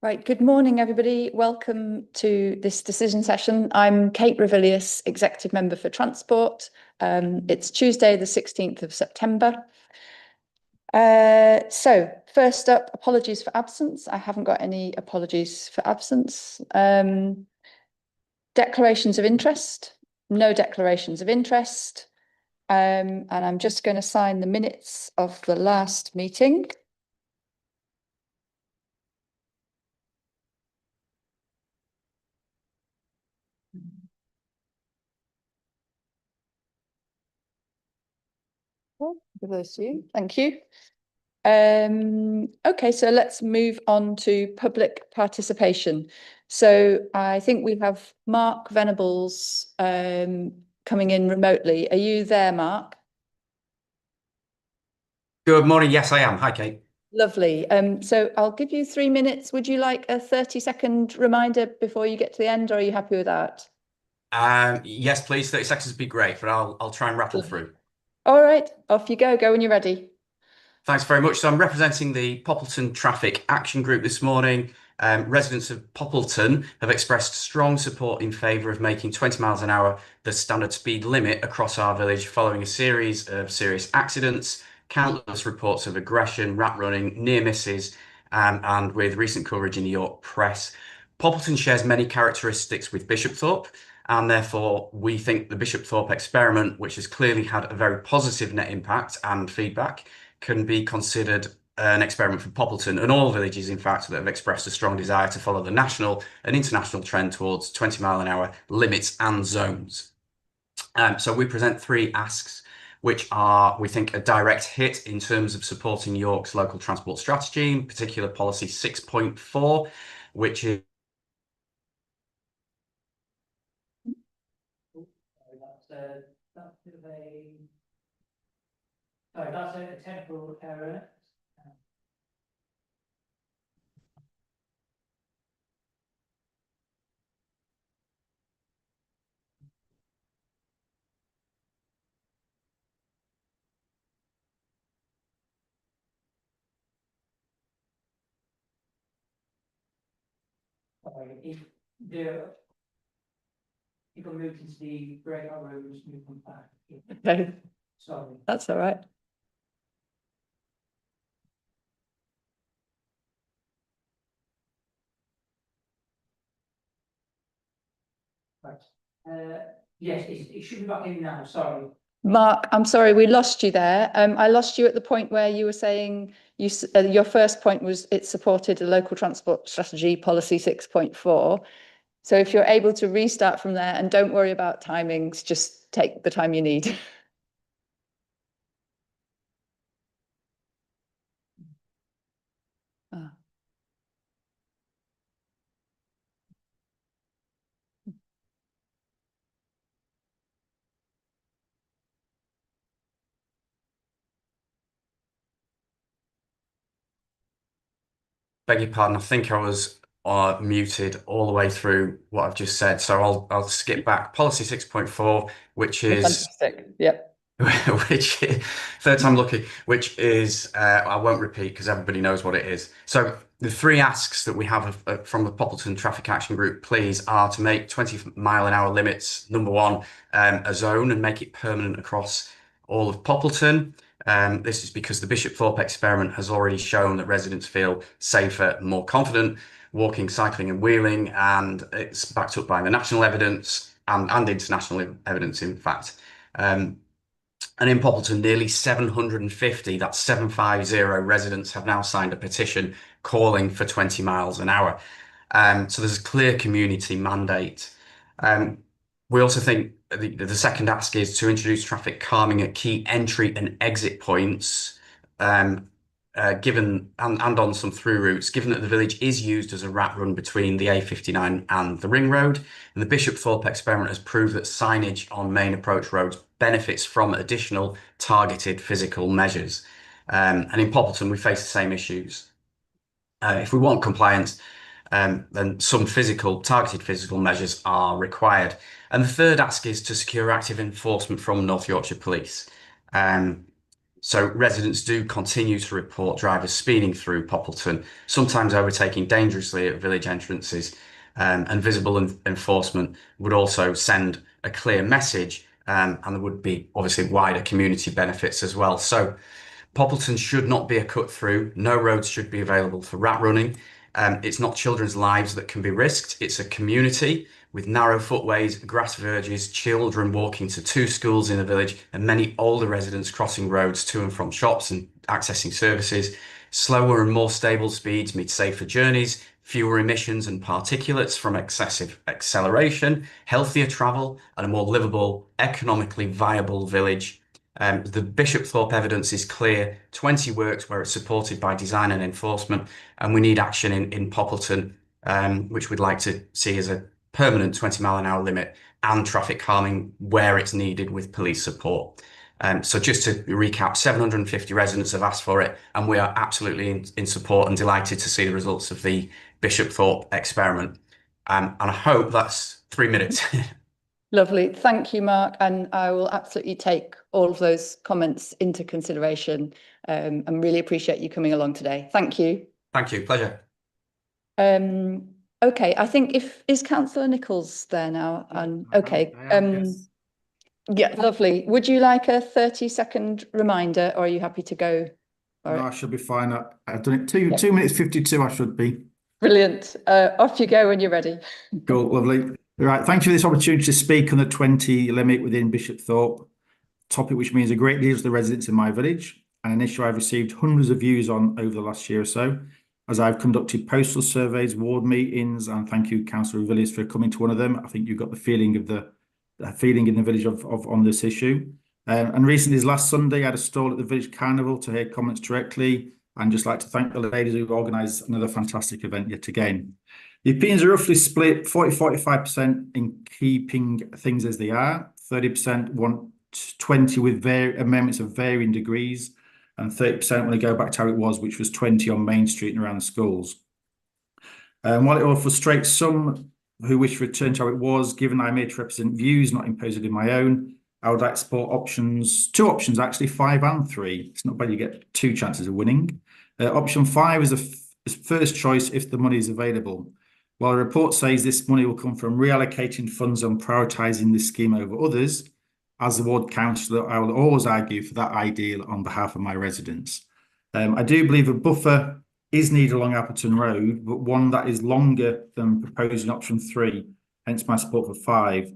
Right, good morning, everybody. Welcome to this decision session. I'm Kate Revilius, Executive Member for Transport. It's Tuesday, the 16th of September. So first up, apologies for absence. I haven't got any apologies for absence. Declarations of interest, no declarations of interest. And I'm just going to sign the minutes of the last meeting. Give those to you. Thank you. Okay, so let's move on to public participation. So I think we have Mark Venables coming in remotely. Are you there, Mark? Good morning. Yes, I am. Hi, Kate. Lovely. So I'll give you 3 minutes. Would you like a 30-second reminder before you get to the end, or are you happy with that? Yes, please. 30 seconds would be great, but I'll try and rattle Lovely. through. All right, off you go. Go when you're ready. Thanks very much. So I'm representing the Poppleton Traffic Action Group this morning. Residents of Poppleton have expressed strong support in favour of making 20 miles an hour the standard speed limit across our village following a series of serious accidents, countless reports of aggression, rat running, near misses, and with recent coverage in the York press. Poppleton shares many characteristics with Bishopthorpe, and therefore we think the Bishopthorpe experiment, which has clearly had a very positive net impact and feedback, can be considered an experiment for Poppleton and all villages, in fact, that have expressed a strong desire to follow the national and international trend towards 20 mile an hour limits and zones. So we present three asks, which are, we think, a direct hit in terms of supporting York's local transport strategy, in particular policy 6.4, which is That's a temporal error. Sorry, if the people moved into the breakout rooms, move them back. Okay, Sorry. that's all right. Right. Yes, it should be back in now. Sorry. Mark, I'm sorry, we lost you there. I lost you at the point where you were saying your first point was it supported a local transport strategy policy 6.4. So if you're able to restart from there, and don't worry about timings, just take the time you need. Ah. beg your pardon, I think I was muted all the way through what I've just said. So I'll skip back. Policy 6.4, which You're is fantastic. Yep. which third time lucky, which is I won't repeat because everybody knows what it is. So the three asks that we have from the Poppleton Traffic Action Group, please, are to make 20 mile an hour limits, number one, a zone and make it permanent across all of Poppleton. This is because the Bishopthorpe experiment has already shown that residents feel safer, more confident walking, cycling, and wheeling, and it's backed up by the national evidence and international evidence, in fact. And in Poppleton, nearly 750, that's 750 residents have now signed a petition calling for 20 miles an hour. So there's a clear community mandate. Um, we also think the second ask is to introduce traffic calming at key entry and exit points, given and on some through routes, given that the village is used as a rat run between the A59 and the Ring Road. And the Bishopthorpe experiment has proved that signage on main approach roads benefits from additional targeted physical measures. And in Poppleton, we face the same issues. If we want compliance, then some targeted physical measures are required. And the third ask is to secure active enforcement from North Yorkshire Police. So residents do continue to report drivers speeding through Poppleton, sometimes overtaking dangerously at village entrances, and visible enforcement would also send a clear message, and there would be obviously wider community benefits as well. So Poppleton should not be a cut through. No roads should be available for rat running. It's not children's lives that can be risked. It's a community with narrow footways, grass verges, children walking to 2 schools in the village, and many older residents crossing roads to and from shops and accessing services. Slower and more stable speeds mean safer journeys, fewer emissions and particulates from excessive acceleration, healthier travel, and a more livable, economically viable village. The Bishopthorpe evidence is clear. 20 works where it's supported by design and enforcement, and we need action in Poppleton, which we'd like to see as a permanent 20-mile-an-hour limit and traffic calming where it's needed with police support. So just to recap, 750 residents have asked for it, and we are absolutely in support and delighted to see the results of the Bishopthorpe experiment. And I hope that's 3 minutes. Lovely. Thank you, Mark. And I will absolutely take all of those comments into consideration, and really appreciate you coming along today. Thank you. Thank you. Pleasure. Okay, I think is Councillor Nichols there now? Okay. Yes. Yeah, lovely. Would you like a 30-second reminder, or are you happy to go? No, I should be fine. I've done it 2 minutes 52. I should be. Brilliant. Off you go when you're ready. Cool, lovely. Right, thank you for this opportunity to speak on the 20 limit within Bishopthorpe, topic which means a great deal to the residents in my village, and an issue I've received hundreds of views on over the last year or so, as I've conducted postal surveys, ward meetings, and thank you, Councillor Villiers, for coming to one of them. I think you've got the feeling of the feeling in the village of on this issue. And recently, this last Sunday, I had a stall at the village carnival to hear comments directly, and just like to thank the ladies who organised another fantastic event yet again. The opinions are roughly split 40-45% in keeping things as they are, 30% want 20 with amendments of varying degrees, and 30% want to go back to how it was, which was 20 on Main Street and around the schools. While it will frustrate some who wish to return to how it was, given I'm here to represent views, not imposed in my own, I would like to support options, 2 options actually, 5 and 3. It's not bad, you get 2 chances of winning. Option 5 is a first choice if the money is available. While the report says this money will come from reallocating funds and prioritising this scheme over others, as the ward councillor, I will always argue for that ideal on behalf of my residents. I do believe a buffer is needed along Appleton Road, but one that is longer than proposed in option 3, hence my support for 5.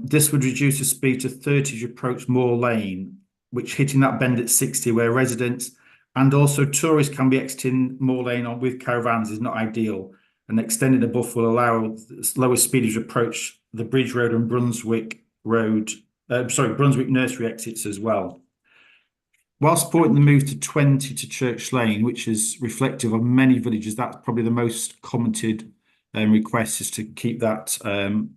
This would reduce the speed to 30 to approach Moor Lane, which hitting that bend at 60 where residents and also tourists can be exiting Moor Lane with caravans is not ideal. And extending the buffer will allow lower speed to approach the Bridge Road and Brunswick Road, Brunswick Nursery exits as well. While supporting the move to 20 to Church Lane, which is reflective of many villages, that's probably the most commented request is to keep that,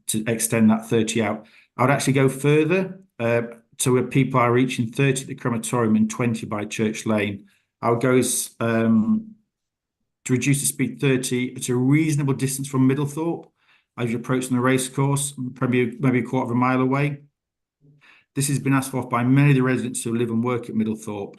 to extend that 30 out. I would actually go further to where people are reaching 30 at the crematorium and 20 by Church Lane. I would go as to reduce the speed 30 at a reasonable distance from Middlethorpe as you're approaching the racecourse, maybe a quarter of a mile away. This has been asked for by many of the residents who live and work at Middlethorpe.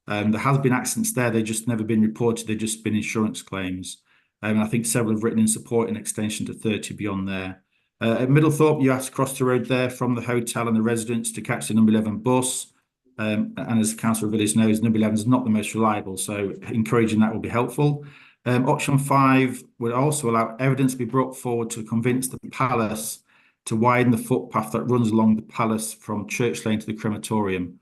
There has been accidents there, they've just never been reported, they've just been insurance claims. And I think several have written in support an extension to 30 beyond there. At Middlethorpe, you have to cross the road there from the hotel and the residents to catch the number 11 bus. And as Councillor Villiers knows, number 11 is not the most reliable, so encouraging that will be helpful. Option 5 would also allow evidence to be brought forward to convince the palace to widen the footpath that runs along the palace from Church Lane to the crematorium.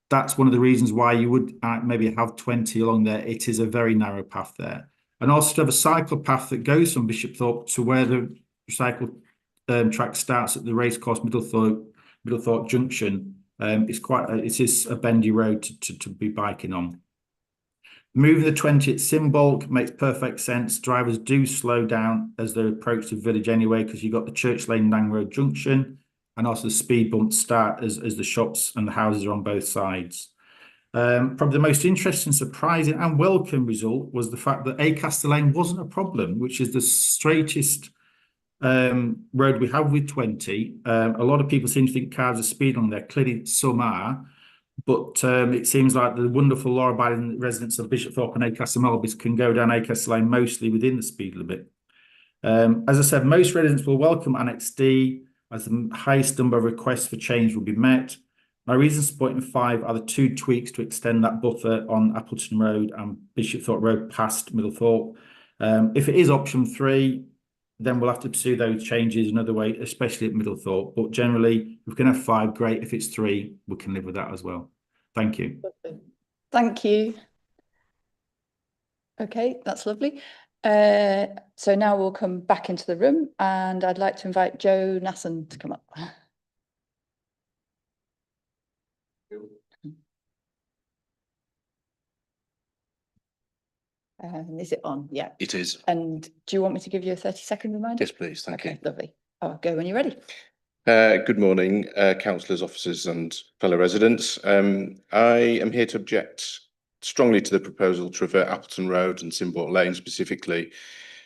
That's one of the reasons why you would maybe have 20 along there. It is a very narrow path there. And also to have a cycle path that goes from Bishopthorpe to where the cycle track starts at the racecourse Middlethorpe Junction. It is a bendy road to be biking on. Moving the 20 at Symbol makes perfect sense. Drivers do slow down as they approach the village anyway, because you've got the Church Lane Nang Road Junction, and also the speed bumps start as the shops and the houses are on both sides. Probably the most interesting, surprising and welcome result was the fact that Acaster Lane wasn't a problem, which is the straightest road we have with 20. A lot of people seem to think cars are speeding on there. Clearly some are, But it seems like the wonderful law-abiding residents of Bishopthorpe and Acastle Melbys can go down Acastle Lane mostly within the speed limit. As I said, most residents will welcome Annex D as the highest number of requests for change will be met. My reasons for point 5 are the 2 tweaks to extend that buffer on Appleton Road and Bishopthorpe Road past Middlethorpe. If it is option 3, then we'll have to pursue those changes another way, especially at Middlethorpe. But generally, if we can have 5, great. If it's 3, we can live with that as well. Thank you. Thank you. Okay, that's lovely. So now we'll come back into the room, and I'd like to invite Joe Nasson to come up. Is it on? Yeah. It is. And do you want me to give you a 30-second reminder? Yes, please. Thank Okay, you. lovely. Oh, go when you're ready. Good morning, councillors, officers and fellow residents. I am here to object strongly to the proposal to revert Appleton Road and Simbort Lane specifically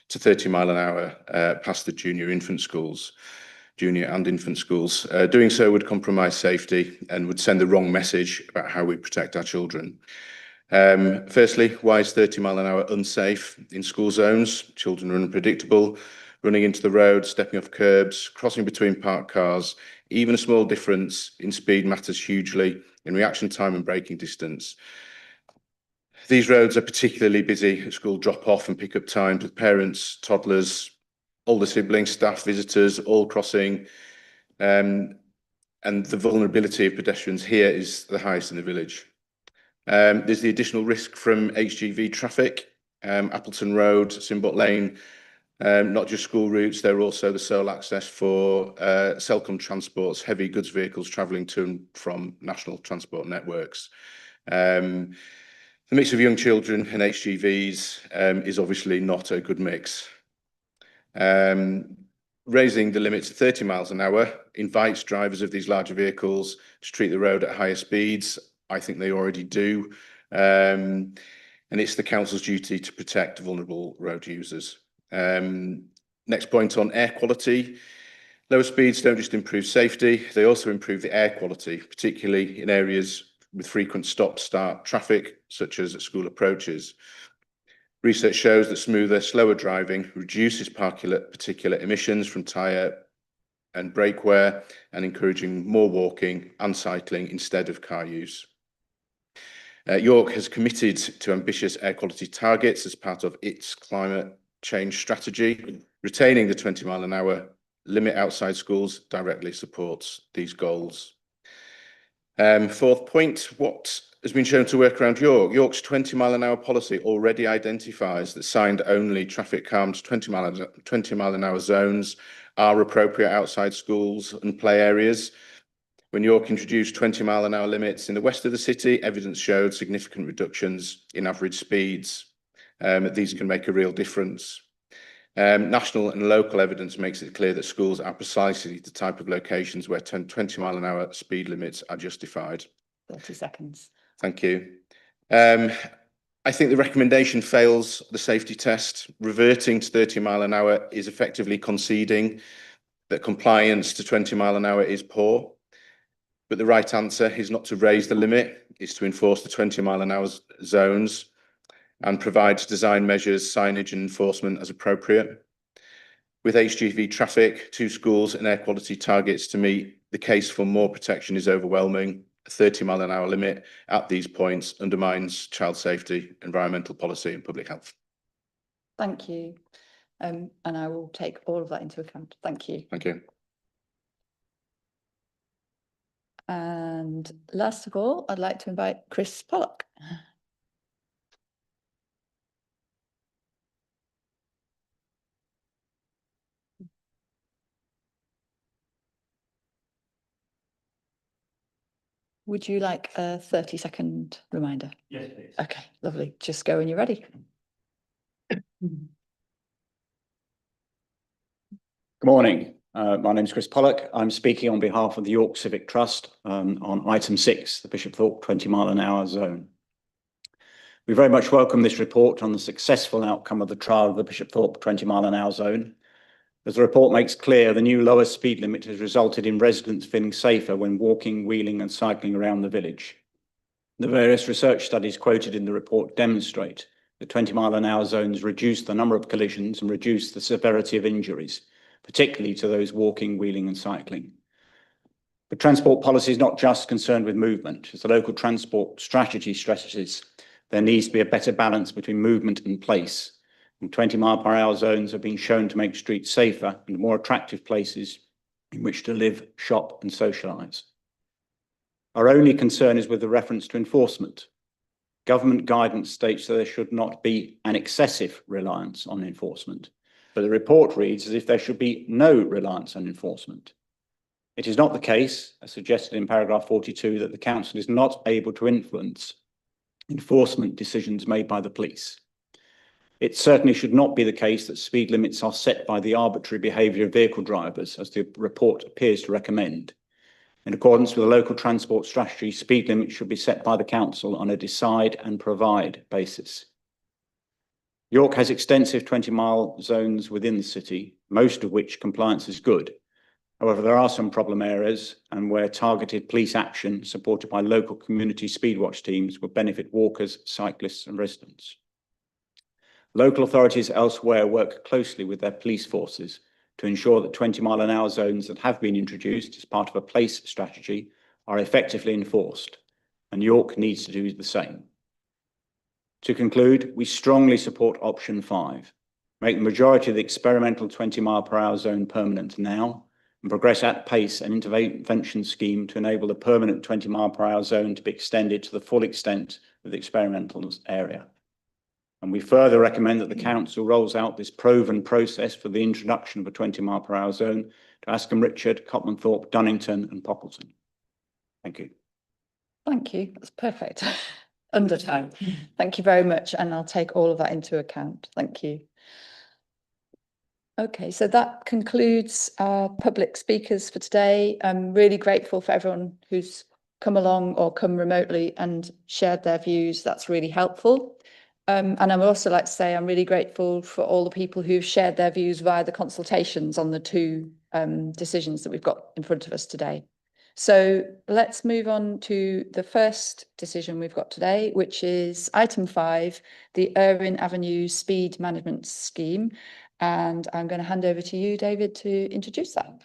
to 30 mile an hour past the junior and infant schools. Doing so would compromise safety and would send the wrong message about how we protect our children. Firstly, why is 30 mile an hour unsafe in school zones? Children are unpredictable, running into the road, stepping off curbs, crossing between parked cars. Even a small difference in speed matters hugely in reaction time and braking distance. These roads are particularly busy at school drop-off and pick-up times with parents, toddlers, older siblings, staff, visitors, all crossing. And the vulnerability of pedestrians here is the highest in the village. There's the additional risk from HGV traffic, Appleton Road, Simbort Lane, not just school routes, they're also the sole access for Selcom Transport's heavy goods vehicles travelling to and from national transport networks. The mix of young children and HGVs is obviously not a good mix. Raising the limit to 30 miles an hour invites drivers of these larger vehicles to treat the road at higher speeds. I think they already do. And it's the council's duty to protect vulnerable road users. Next point on air quality. Lower speeds don't just improve safety, they also improve the air quality, particularly in areas with frequent stop-start traffic, such as at school approaches. Research shows that smoother, slower driving reduces particulate emissions from tyre and brake wear and encouraging more walking and cycling instead of car use. York has committed to ambitious air quality targets as part of its climate change strategy. Retaining the 20 mile an hour limit outside schools directly supports these goals. Fourth point, what has been shown to work around York? York's 20 mile an hour policy already identifies that signed only traffic calmed 20 mile an hour zones are appropriate outside schools and play areas. When York introduced 20 mile an hour limits in the west of the city, evidence showed significant reductions in average speeds. These can make a real difference. National and local evidence makes it clear that schools are precisely the type of locations where 20 mile an hour speed limits are justified. 30 seconds. Thank you. I think the recommendation fails the safety test. Reverting to 30 mile an hour is effectively conceding that compliance to 20 mile an hour is poor. But the right answer is not to raise the limit, it's to enforce the 20 mile an hour zones and provide design measures, signage and enforcement as appropriate. With HGV traffic, 2 schools and air quality targets to meet, the case for more protection is overwhelming. A 30 mile an hour limit at these points undermines child safety, environmental policy and public health. Thank you. And I will take all of that into account. Thank you. Thank you. And last of all, I'd like to invite Chris Pollock. Would you like a 30-second reminder? Yes, please. Okay, lovely. Just go when you're ready. Good morning. My name is Chris Pollock. I'm speaking on behalf of the York Civic Trust on item 6, the Bishopthorpe 20 mile an hour zone. We very much welcome this report on the successful outcome of the trial of the Bishopthorpe 20 mile an hour zone. As the report makes clear, the new lower speed limit has resulted in residents feeling safer when walking, wheeling and cycling around the village. The various research studies quoted in the report demonstrate that 20-mile-an-hour zones reduce the number of collisions and reduce the severity of injuries, particularly to those walking, wheeling and cycling. But transport policy is not just concerned with movement. As the local transport strategy stresses, there needs to be a better balance between movement and place. And 20-mile-per-hour zones have been shown to make streets safer and more attractive places in which to live, shop and socialise. Our only concern is with the reference to enforcement. Government guidance states that there should not be an excessive reliance on enforcement, but the report reads as if there should be no reliance on enforcement. It is not the case, as suggested in paragraph 42, that the council is not able to influence enforcement decisions made by the police. It certainly should not be the case that speed limits are set by the arbitrary behaviour of vehicle drivers, as the report appears to recommend. In accordance with the local transport strategy, speed limits should be set by the council on a decide and provide basis. York has extensive 20-mile zones within the city, most of which compliance is good. However, there are some problem areas and where targeted police action supported by local community speedwatch teams would benefit walkers, cyclists and residents. Local authorities elsewhere work closely with their police forces to ensure that 20-mile-an-hour zones that have been introduced as part of a place strategy are effectively enforced, and York needs to do the same. To conclude, we strongly support option 5. Make the majority of the experimental 20-mile-per-hour zone permanent now, and progress at pace an intervention scheme to enable the permanent 20-mile-per-hour zone to be extended to the full extent of the experimental area. And we further recommend that the council rolls out this proven process for the introduction of a 20-mile-per-hour zone to Askham Richard, Copmanthorpe, Dunnington and Poppleton. Thank you. Thank you. That's perfect. Under time. Thank you very much. And I'll take all of that into account. Thank you. Okay, so that concludes our public speakers for today. I'm really grateful for everyone who's come along or come remotely and shared their views. That's really helpful. And I would also like to say I'm really grateful for all the people who've shared their views via the consultations on the two decisions that we've got in front of us today. So let's move on to the first decision we've got today, which is item 5, the Irwin Avenue Speed Management Scheme. And I'm going to hand over to you, David, to introduce that.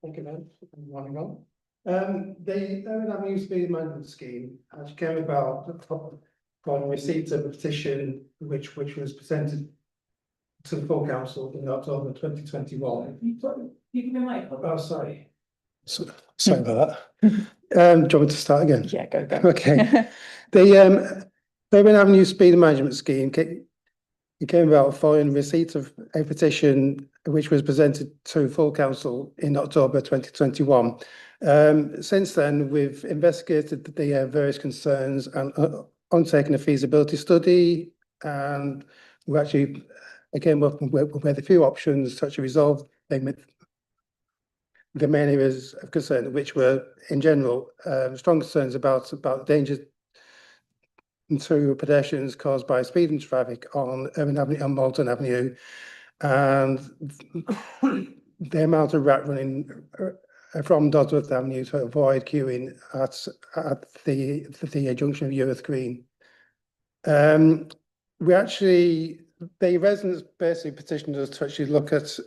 Thank you, Ben. Good morning, all. The Irwin Avenue Speed Management Scheme actually came about upon receipt of a petition which was presented to the full council in October 2021. You can be like, Oh, sorry. Sorry about that. Do you want me to start again? Yeah, go. Okay. The Irwin Avenue Speed Management Scheme came about following receipt of a petition which was presented to full council in October 2021. Since then, we've investigated the various concerns and undertaken a feasibility study, and we actually came up with a few options to actually resolve the main areas of concern, which were in general strong concerns about dangers to pedestrians caused by speeding traffic on Irwin Avenue and Malton Avenue, and the amount of rat running from Dodsworth Avenue to avoid queuing at the junction of Ewith Green. The residents basically petitioned us to actually look at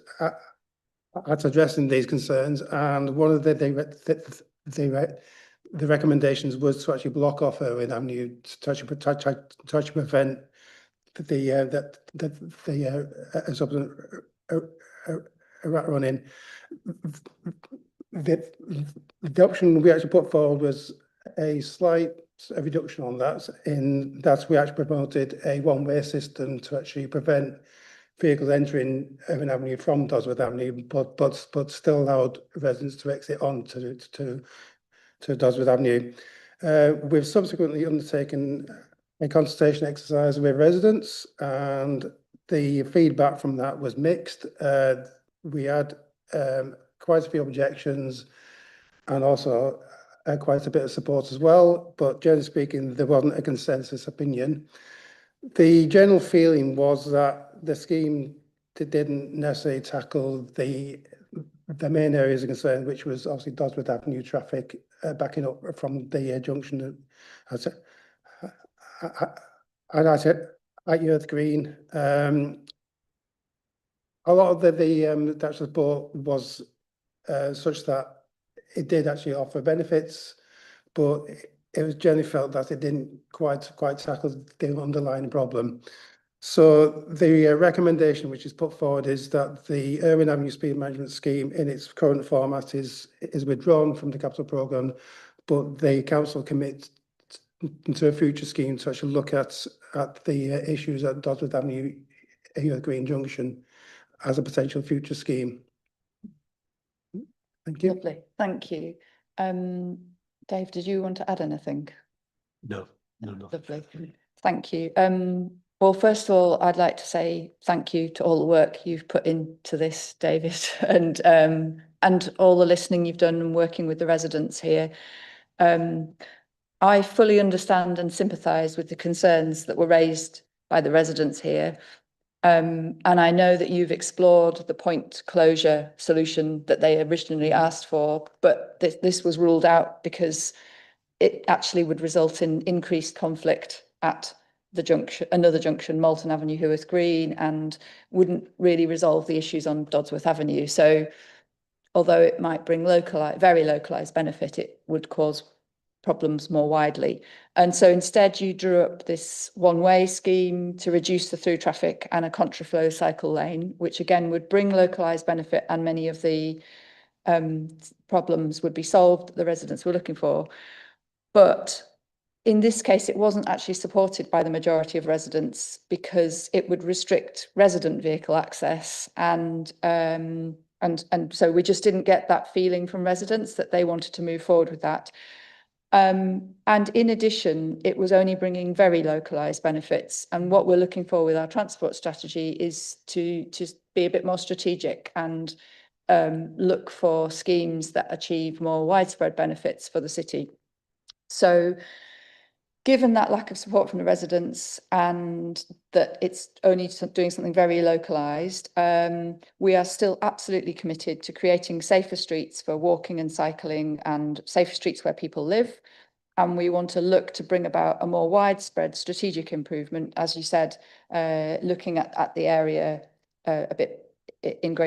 addressing these concerns, and one of the recommendations was to actually block off Irwin Avenue to actually prevent the rat running. The option we actually put forward was a slight reduction on that, in that we actually promoted a one-way system to actually prevent vehicles entering Irwin Avenue from Dodsworth Avenue, but still allowed residents to exit on to Dodsworth Avenue. We've subsequently undertaken a consultation exercise with residents, and the feedback from that was mixed. We had quite a few objections and also quite a bit of support as well, but generally speaking, there wasn't a consensus opinion. The general feeling was that the scheme didn't necessarily tackle the the main areas of concern, which was obviously Dosworth Avenue traffic backing up from the junction. As I said, at Youth Green, a lot of the actual support was such that it did actually offer benefits, but it was generally felt that it didn't quite tackle the underlying problem. So the recommendation which is put forward is that the Irwin Avenue Speed Management Scheme in its current format is withdrawn from the capital programme, but the council commits to a future scheme to actually look at the issues at Dosworth Avenue, Green Junction as a potential future scheme. Thank you. Lovely, thank you. Dave, did you want to add anything? No. Lovely, thank you. Well, first of all, I'd like to say thank you to all the work you've put into this, David, and all the listening you've done and working with the residents here. I fully understand and sympathise with the concerns that were raised by the residents here. And I know that you've explored the point closure solution that they originally asked for, but this was ruled out because it actually would result in increased conflict at the junction, another junction, Moulton Avenue, Heworth Green, and wouldn't really resolve the issues on Dodsworth Avenue. So although it might bring very localised benefit, it would cause problems more widely. And so instead you drew up this one-way scheme to reduce the through traffic and a contraflow cycle lane, which again would bring localised benefit, and many of the problems would be solved that the residents were looking for. But in this case, it wasn't actually supported by the majority of residents because it would restrict resident vehicle access, and so we just didn't get that feeling from residents that they wanted to move forward with that. And in addition, it was only bringing very localised benefits. And what we're looking for with our transport strategy is to be a bit more strategic and look for schemes that achieve more widespread benefits for the city. So given that lack of support from the residents and that it's only doing something very localised, we are still absolutely committed to creating safer streets for walking and cycling and safer streets where people live. And we want to look to bring about a more widespread strategic improvement, as you said, looking at the area a bit in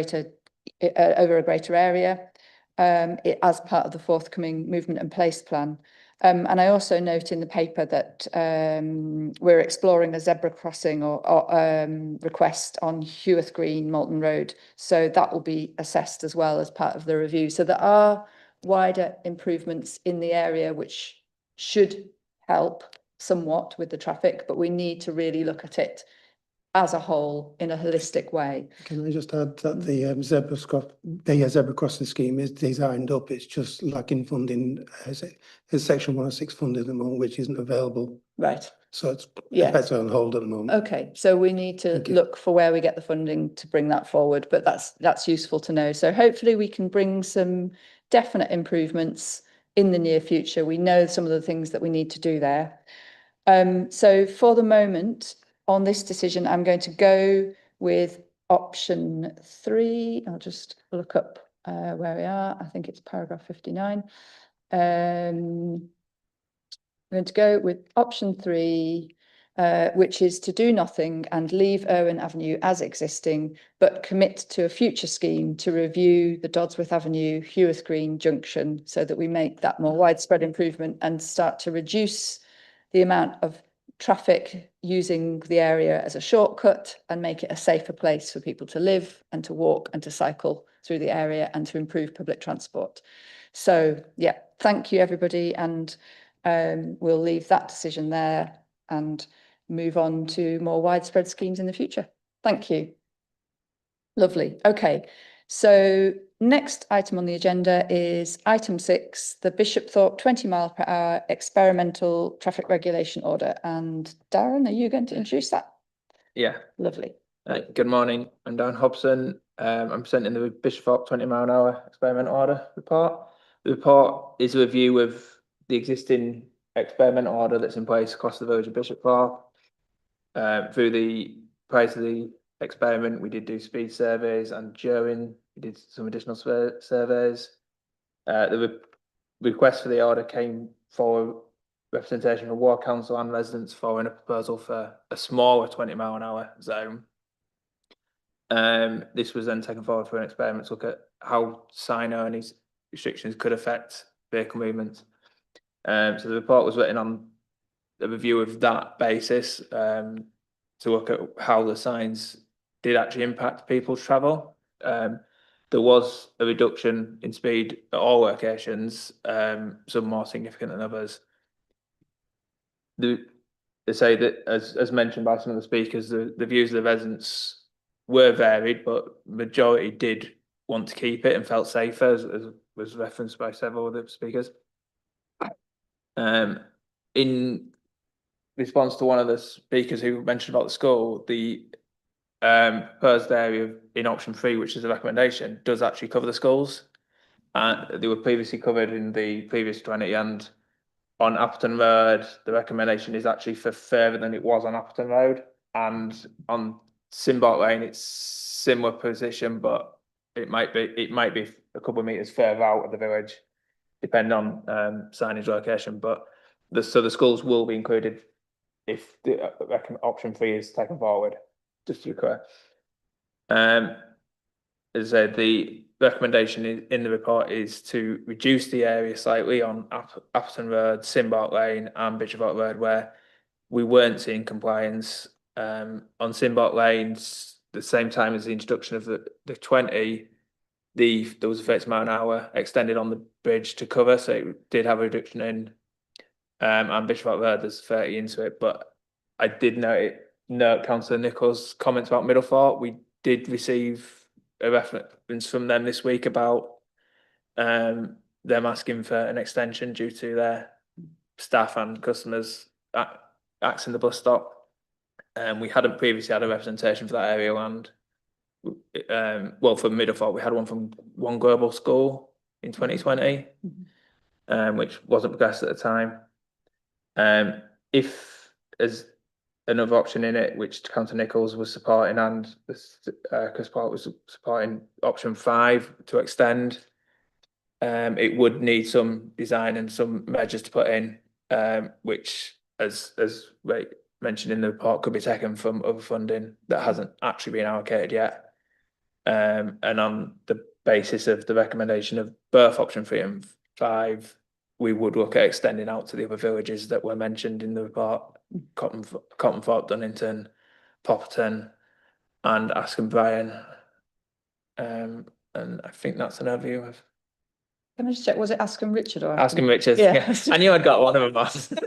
over a greater area as part of the forthcoming movement and place plan. And I also note in the paper that we're exploring a zebra crossing or request on Heworth Green, Moulton Road. So that will be assessed as well as part of the review. So there are wider improvements in the area which should help somewhat with the traffic, but we need to really look at it as a whole in a holistic way. Can I just add that the zebra crossing scheme is designed up, it's just lacking funding. It's section 106 funding at the moment, which isn't available. Right. So it's effectively on hold at the moment. Okay, so we need to look for where we get the funding to bring that forward, but that's useful to know. So hopefully we can bring some definite improvements in the near future. We know some of the things that we need to do there. So for the moment, on this decision, I'm going to go with option 3. I'll just look up where we are. I think it's paragraph 59. I'm going to go with option 3, which is to do nothing and leave Irwin Avenue as existing, but commit to a future scheme to review the Dodsworth Avenue, Heworth Green junction so that we make that more widespread improvement and start to reduce the amount of traffic using the area as a shortcut and make it a safer place for people to live and to walk and to cycle through the area and to improve public transport. So yeah, thank you everybody, and we'll leave that decision there and move on to more widespread schemes in the future. Thank you. Lovely. Okay, so next item on the agenda is item 6, the Bishopthorpe 20-mile-per-hour experimental traffic regulation order. And Darren, are you going to introduce that? Yeah. Lovely. Good morning. I'm Darren Hobson. I'm presenting the Bishopthorpe 20-mile-an-hour experimental order report. The report is a review of the existing experimental order that's in place across the village of Bishopthorpe. Prior to the experiment, we did do speed surveys, and during we did some additional surveys. The request for the order came for representation from Ward Council and residents following a proposal for a smaller 20-mile-an-hour zone. This was then taken forward for an experiment to look at how sign-only restrictions could affect vehicle movement. So the report was written on a review of that basis to look at how the signs did actually impact people's travel. There was a reduction in speed at all locations, some more significant than others. They say that, as mentioned by some of the speakers, the views of the residents were varied, but majority did want to keep it and felt safer, as was referenced by several of the speakers. In response to one of the speakers who mentioned about the school, the proposed area in option 3, which is a recommendation, does actually cover the schools. And they were previously covered in the previous 20, and on Appleton Road, the recommendation is actually for further than it was on Appleton Road, and on Simbart Lane, it's similar position, but it might be a couple of meters further out of the village, depending on signage location. But so the schools will be included if the option 3 is taken forward, just to be clear. As I said, the recommendation in the report is to reduce the area slightly on Appleton Road, Simbart Lane and Bishopthorpe Road, where we weren't seeing compliance. On Simbart Lanes, the same time as the introduction of the 20, there was a 30-mile-an-hour extended on the bridge to cover, so it did have a reduction in. And Bishopthorpe Road, there's 30 into it, but I did note Councillor Nichols' comments about Middlethorpe. We did receive a reference from them this week about them asking for an extension due to their staff and customers accessing the bus stop. We hadn't previously had a representation for that area land. Well, for Middlethorpe, we had one from One Global School in 2020, which wasn't progressed at the time. If there's another option in it, which Councillor Nichols was supporting, and Chris Park was supporting option 5 to extend, it would need some design and some measures to put in, which, as Ray mentioned in the report, could be taken from other funding that hasn't actually been allocated yet. And on the basis of the recommendation of both option 3 and 5, we would look at extending out to the other villages that were mentioned in the report: Cottonthorpe, Dunnington, Popperton, and Askham Bryan. And I think that's an overview of. Can I just check, was it Askham Richard or Askham Richards? Yeah. I knew I'd got one of them.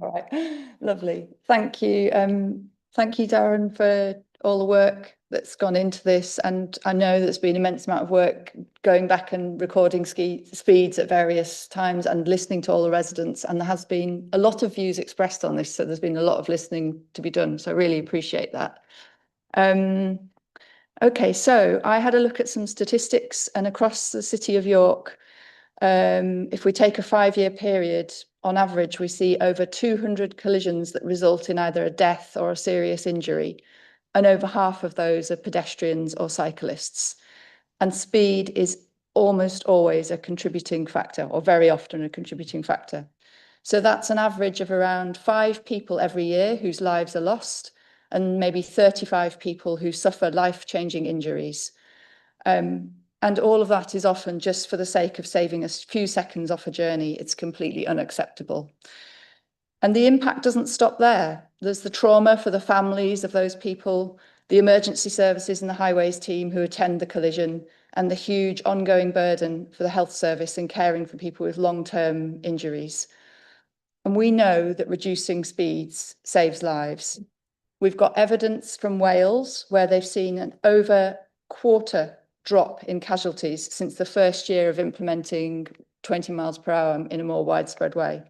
All right, lovely. Thank you. Thank you, Darren, for all the work that's gone into this. And I know there's been an immense amount of work going back and recording speeds at various times and listening to all the residents. And there has been a lot of views expressed on this. So there's been a lot of listening to be done. So I really appreciate that. Okay, so I had a look at some statistics, and across the city of York, if we take a 5-year period, on average, we see over 200 collisions that result in either a death or a serious injury. And over half of those are pedestrians or cyclists. And speed is almost always a contributing factor, or very often a contributing factor. So that's an average of around 5 people every year whose lives are lost, and maybe 35 people who suffer life-changing injuries. And all of that is often just for the sake of saving a few seconds off a journey. It's completely unacceptable. And the impact doesn't stop there. There's the trauma for the families of those people, the emergency services and the highways team who attend the collision, and the huge ongoing burden for the health service in caring for people with long-term injuries. And we know that reducing speeds saves lives. We've got evidence from Wales where they've seen an over quarter drop in casualties since the first year of implementing 20 miles per hour in a more widespread way.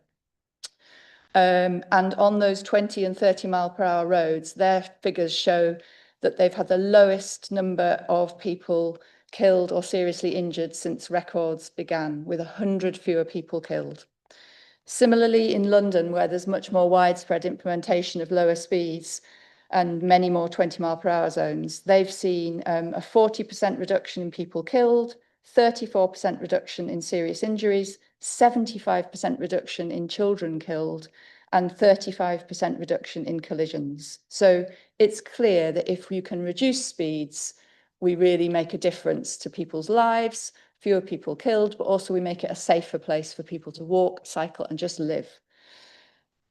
And on those 20 and 30 mile per hour roads, their figures show that they've had the lowest number of people killed or seriously injured since records began, with 100 fewer people killed. Similarly, in London, where there's much more widespread implementation of lower speeds, and many more 20-mile-per-hour zones. They've seen a 40% reduction in people killed, 34% reduction in serious injuries, 75% reduction in children killed, and 35% reduction in collisions. So it's clear that if you can reduce speeds, we really make a difference to people's lives, fewer people killed, but also we make it a safer place for people to walk, cycle, and just live.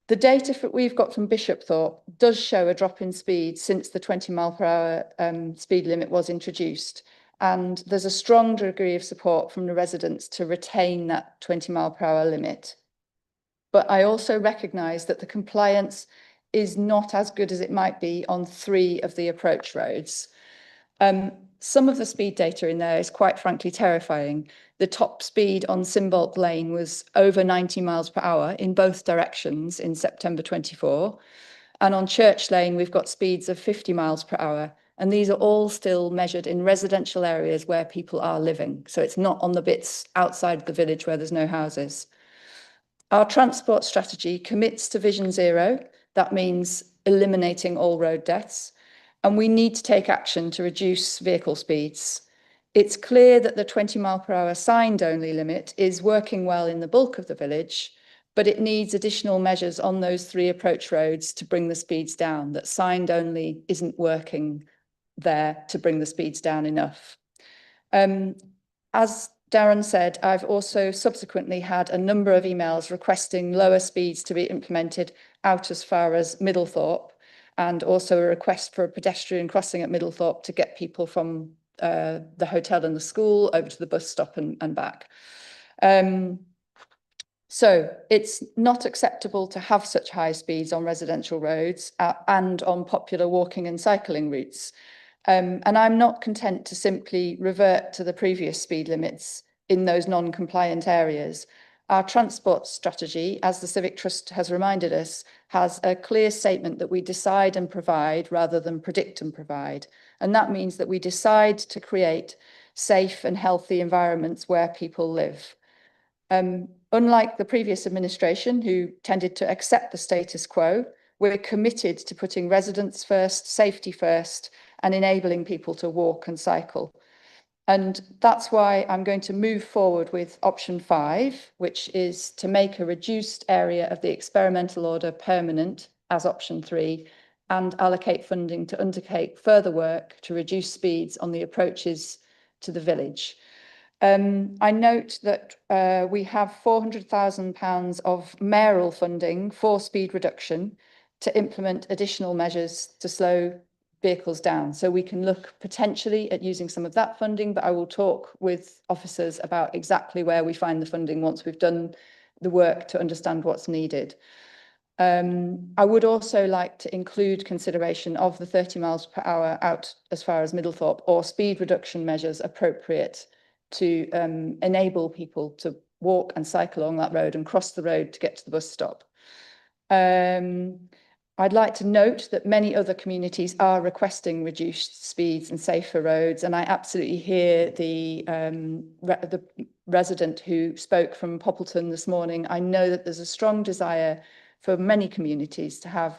The data we've got from Bishopthorpe does show a drop in speed since the 20-mile-per-hour speed limit was introduced. And there's a strong degree of support from the residents to retain that 20-mile-per-hour limit. But I also recognise that the compliance is not as good as it might be on 3 of the approach roads. Some of the speed data in there is quite frankly terrifying. The top speed on Simbolc Lane was over 90 miles per hour in both directions in September 24. And on Church Lane, we've got speeds of 50 miles per hour. And these are all still measured in residential areas where people are living. So it's not on the bits outside the village where there's no houses. Our transport strategy commits to Vision Zero. That means eliminating all road deaths. And we need to take action to reduce vehicle speeds. It's clear that the 20-mile-per-hour signed-only limit is working well in the bulk of the village, but it needs additional measures on those 3 approach roads to bring the speeds down. That signed-only isn't working there to bring the speeds down enough. As Darren said, I've also subsequently had a number of emails requesting lower speeds to be implemented out as far as Middlethorpe, and also a request for a pedestrian crossing at Middlethorpe to get people from the hotel and the school over to the bus stop and back. So it's not acceptable to have such high speeds on residential roads and on popular walking and cycling routes. And I'm not content to simply revert to the previous speed limits in those non-compliant areas. Our transport strategy, as the Civic Trust has reminded us, has a clear statement that we decide and provide rather than predict and provide. And that means that we decide to create safe and healthy environments where people live. Unlike the previous administration, who tended to accept the status quo, we're committed to putting residents first, safety first, and enabling people to walk and cycle. And that's why I'm going to move forward with option 5, which is to make a reduced area of the experimental order permanent as option 3, and allocate funding to undertake further work to reduce speeds on the approaches to the village. I note that we have £400,000 of mayoral funding for speed reduction to implement additional measures to slow vehicles down. So we can look potentially at using some of that funding, but I will talk with officers about exactly where we find the funding once we've done the work to understand what's needed. I would also like to include consideration of the 30 miles per hour out as far as Middlethorpe, or speed reduction measures appropriate to enable people to walk and cycle along that road and cross the road to get to the bus stop. I'd like to note that many other communities are requesting reduced speeds and safer roads, and I absolutely hear the resident who spoke from Poppleton this morning. I know that there's a strong desire for many communities to have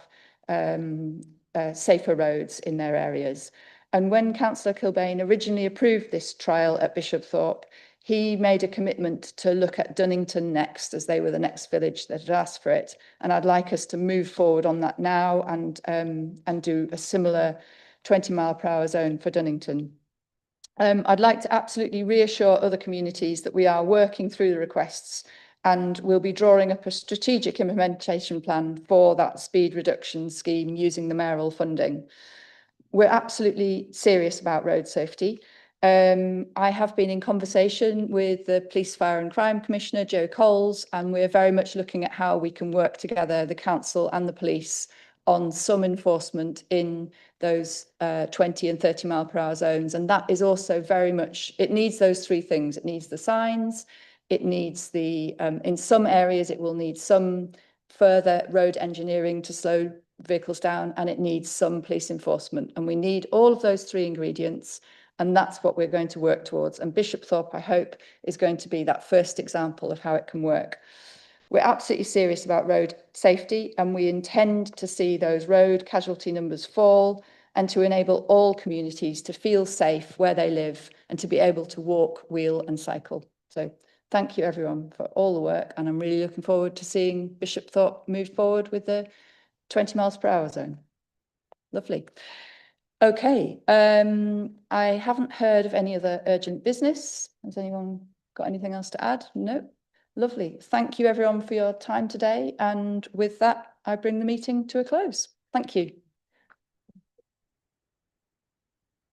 safer roads in their areas. And when Councillor Kilbane originally approved this trial at Bishopthorpe, he made a commitment to look at Dunnington next, as they were the next village that had asked for it. And I'd like us to move forward on that now and do a similar 20-mile-per-hour zone for Dunnington. I'd like to absolutely reassure other communities that we are working through the requests, and we'll be drawing up a strategic implementation plan for that speed reduction scheme using the mayoral funding. We're absolutely serious about road safety. I have been in conversation with the Police, Fire and Crime Commissioner, Joe Coles, and we're very much looking at how we can work together, the council and the police, on some enforcement in those 20 and 30 mile per hour zones. And that is also very much, it needs those 3 things. It needs the signs, it needs the, in some areas, it will need some further road engineering to slow vehicles down, and it needs some police enforcement. And we need all of those 3 ingredients. And that's what we're going to work towards. And Bishopthorpe, I hope, is going to be that first example of how it can work. We're absolutely serious about road safety, and we intend to see those road casualty numbers fall and to enable all communities to feel safe where they live and to be able to walk, wheel and cycle. So thank you everyone for all the work, and I'm really looking forward to seeing Bishopthorpe move forward with the 20 miles per hour zone. Lovely. Okay, I haven't heard of any other urgent business. Has anyone got anything else to add? No? Lovely. Thank you everyone for your time today. And with that, I bring the meeting to a close. Thank you.